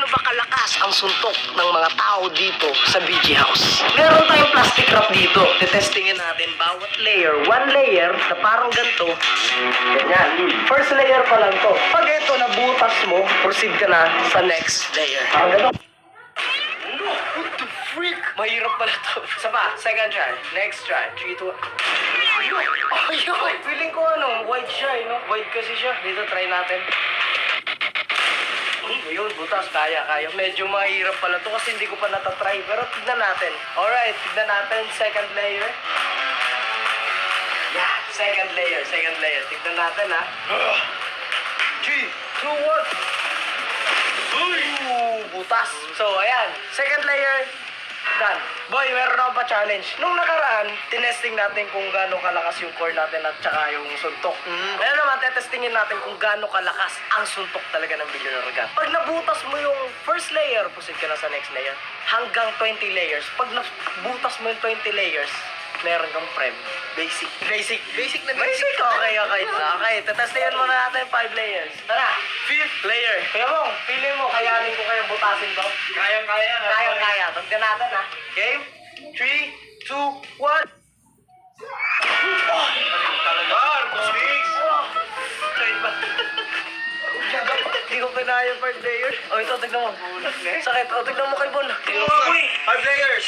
ba kalakas ang suntok ng mga tao dito sa BG House? Meron tayong plastic wrap dito. Tetestingin natin bawat layer. One layer na parang ganito. Ganyan. First layer pa lang to. Pag ito nabutas mo, proceed ka na sa next layer. Parang ganito. What the freak? Mahirap pala to. Isa pa, second try. Next try. 3, 2, 1. Ayun! Feeling ko white siya no? White kasi siya. Dito, try natin. Ayun, butas. Kaya. Medyo mahirap pala to kasi hindi ko pa natatry. Pero tignan natin. Alright, tignan natin. Second layer. Yeah, second layer. Tignan natin, ha. 3, 2, 1. Butas. So, ayan. Second layer. Done. Boy, meron ako pa challenge. Nung nakaraan, tinesting natin kung gaano kalakas yung core natin at saka yung suntok. Ngayon naman, tetestingin natin kung gaano kalakas ang suntok talaga ng Billionaire Gun. Pag nabutas mo yung first layer, proceed ka na sa next layer. Hanggang 20 layers. Pag nabutas mo yung 20 layers, meron kang prem. Basic. Okay. Okay, tetestingin muna natin 5 layers. Tara, 5th layer. Kaya mo, feeling mo, kayanin ko kayong butasin to? Kaya. Tagdan natin, ha. Game? 3, 2, 1. Hindi ko pinaya yung 5 layers. Oh, ito, tignan mo. Sakit. Oh, tignan mo kay Bon. 5 layers.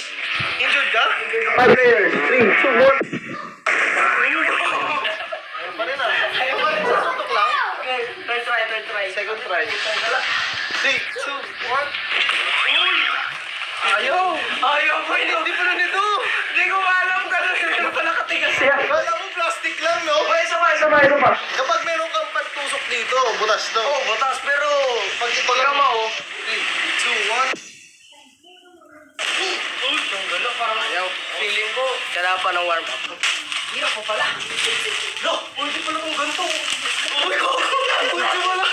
Injured ka? 5 layers. 3, 2, 1. Ayaw pa rin sa suntok lang. Okay, third try. Second try. 3, 2, 1. Ayaw po, hindi pala nito. Hindi ko alam gano'n pala katigas yan. Kala mo plastic lang, no? Isa pa. Kapag meron kang pantusok dito, butas to. Oh, batas, pero Pag ito pagka lang, mo, 3, 2, 1. yung gano'n parang ayaw. Feeling ko, kailangan pa ng warm up. Hirap po pala. Lo, pwede pala kung ganito. Uy, ko. Pwede pala.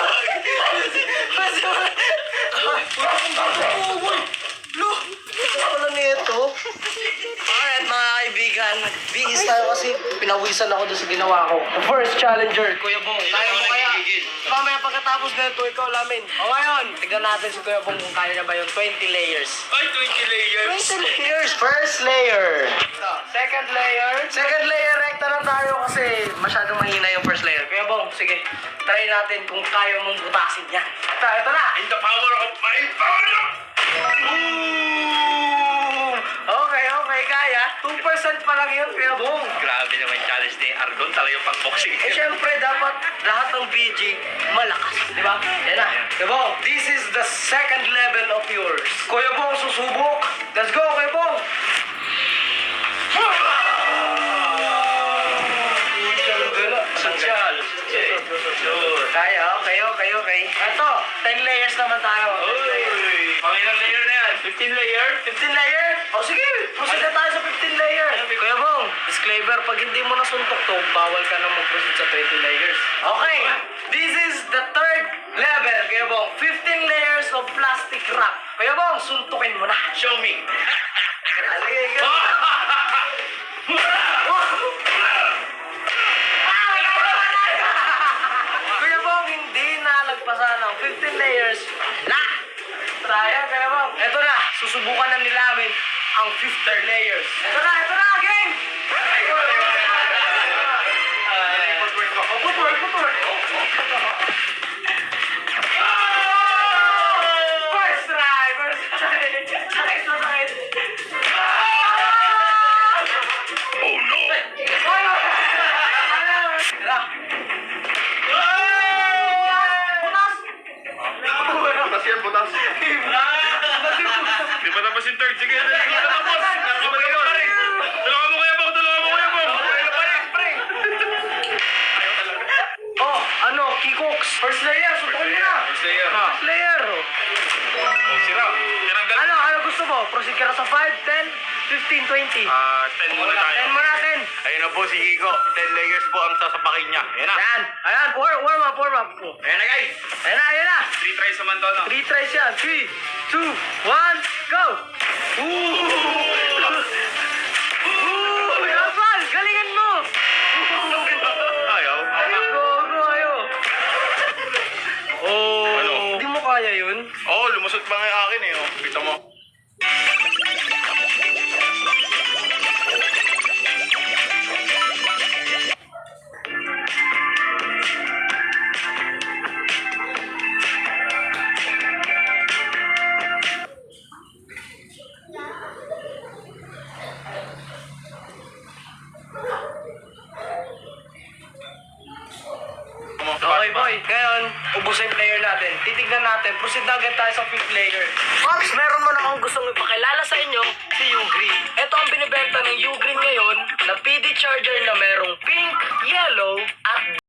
Lo, ito pala nito. Alright mga kaibigan, bihis tayo kasi pinawisan ako doon sa ginawa ko. First challenger, Kuya Bong. Kaya mo kaya? Mamaya pagkatapos na ito, ikaw lamin. O ngayon, tignan natin si Kuya Bong kung kaya niya ba yung 20 layers. Ay, 20 layers. 20 layers! First layer. Second layer, rekta na tayo kasi masyadong mahina yung first layer. Kuya Bong, sige, try natin kung kaya mong butasin yan. Ito na! In the power of my power. Okay, kaya. 2% pa lang yun, Kuya Bong. Grabe naman challenge ni Argon. Talagang pang-boxing. Eh, syempre, dapat lahat ng BG malakas, di ba? Yan na. Kuya Bong, this is the second level of yours. Kuya Bong, susubok. Let's go, Kuya Bong. Social. Kaya, okay. Ito, 10 layers naman tayo. Pangilang layer na yan? 15 layer? 15 layer? O sige, proceed na tayo sa 15 layer. Kuya Bong, disclaimer, pag hindi mo nasuntok to, bawal ka na mag-proceed sa 20 layers. Okay, this is the third level, Kuya Bong. 15 layers of plastic wrap. Kuya Bong, suntukin mo na. Show me. Sige, go. Kuya Bong, hindi na nagpasan ng 15 layers. Kaya, Kuya Bong. Ito na, susubukan na nilamin ang 15 layers. Ito na, game! Footwork. First try. Sakit. Oh no! Butas yan, butas. Di ba tapos yung third? Sige, dali ko na tapos. Tulungan mo Kuya Bong. Kikoks. First layer, suntukin mo na. First layer. First layer. Oh, sira. Tinanggal. Ano gusto mo? Proceed ka na sa 5, 10, 15, 20. 10 muna tayo. 10 muna, 10. Ayun na po si Kiko. 10 layers po ang sasapakin niya. Ayan na. Ayan, warm up. Ayan na guys. Ayan na. 3 tries naman to, no? 3 tries yan. 3, 2, 1, go! Yapal! Galingan mo! Ayaw. Go, ayo! Oh, Ano? hindi mo kaya yun? Oo, lumusot pa nga yung akin eh. Oh. Kita mo. Okay boy, ngayon, ubos na yung player natin. Titignan natin, proceed na agad tayo sa fifth layer. Pops, meron mo na akong gustong ipakilala sa inyo, si Ugreen. Ito ang binibenta ng Ugreen ngayon na PD charger na merong pink, yellow, at